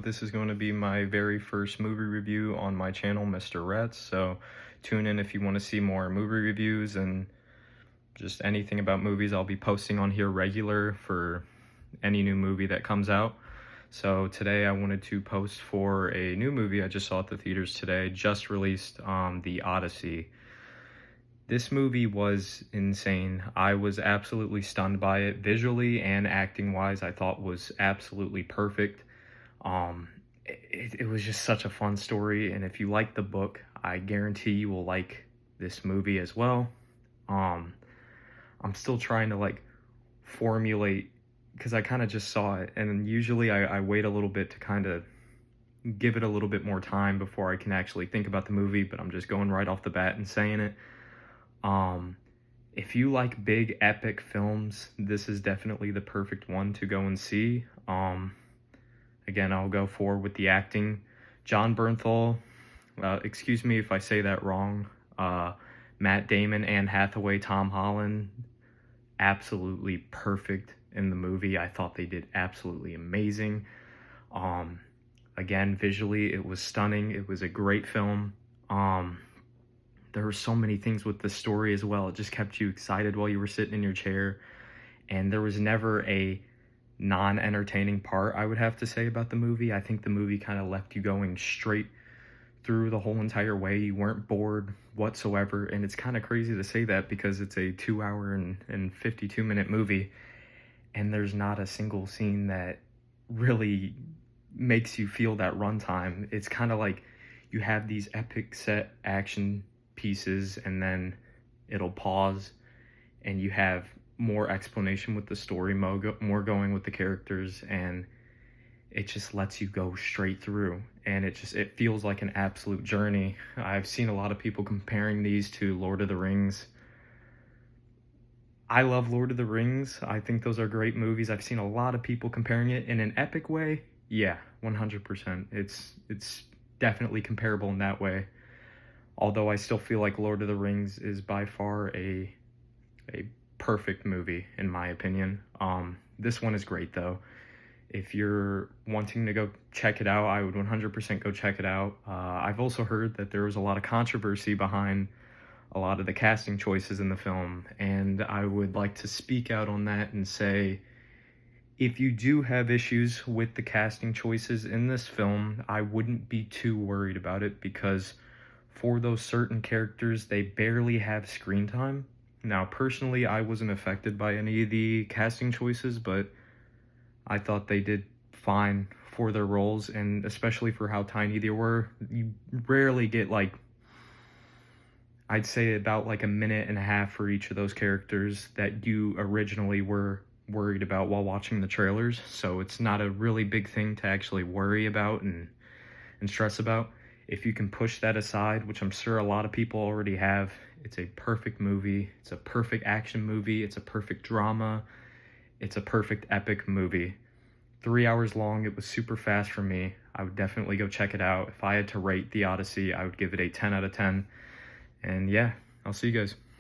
this is going to be my very first movie review on my channel, Mr. Rats. So tune in if you want to see more movie reviews and just anything about movies. I'll be posting on here regular for any new movie that comes out. So today I wanted to post for a new movie I just saw at the theaters today, just released, the Odyssey. This movie was insane. I was absolutely stunned by it. Visually and acting wise, I thought was absolutely perfect. It was just such a fun story, and if you like the book, I guarantee you will like this movie as well. I'm still trying to formulate, because I kind of just saw it, and usually I wait a little bit to kind of give it a little bit more time before I can actually think about the movie, but I'm just going right off the bat and saying it. If you like big epic films, this is definitely the perfect one to go and see. Again, I'll go forward with the acting. John Bernthal, excuse me if I say that wrong, Matt Damon, Anne Hathaway, Tom Holland, absolutely perfect in the movie. I thought they did absolutely amazing. Again, visually, it was stunning. It was a great film. There were so many things with the story as well. It just kept you excited while you were sitting in your chair. And there was never a non-entertaining part, I would have to say, about the movie. I think the movie kind of left you going straight through the whole entire way. You weren't bored whatsoever. And it's kind of crazy to say that because it's a 2-hour and 52-minute movie. And there's not a single scene that really makes you feel that runtime. It's kind of like you have these epic set action pieces and then it'll pause and you have more explanation with the story, more going with the characters, and it just lets you go straight through, and it feels like an absolute journey. I've seen a lot of people comparing these to Lord of the Rings. I love Lord of the Rings. I think those are great movies. I've seen a lot of people comparing it in an epic way. Yeah, 100%. It's definitely comparable in that way. Although I still feel like Lord of the Rings is by far a perfect movie, in my opinion. This one is great, though. If you're wanting to go check it out, I would 100% go check it out. I've also heard that there was a lot of controversy behind a lot of the casting choices in the film, and I would like to speak out on that and say, if you do have issues with the casting choices in this film, I wouldn't be too worried about it, because for those certain characters, they barely have screen time. Now, personally, I wasn't affected by any of the casting choices, but I thought they did fine for their roles, and especially for how tiny they were. You rarely get, I'd say about a minute and a half for each of those characters that you originally were worried about while watching the trailers, so it's not a really big thing to actually worry about and stress about. If you can push that aside, which I'm sure a lot of people already have, it's a perfect movie. It's a perfect action movie. It's a perfect drama. It's a perfect epic movie. 3 hours long. It was super fast for me. I would definitely go check it out. If I had to rate The Odyssey, I would give it a 10 out of 10. And yeah, I'll see you guys.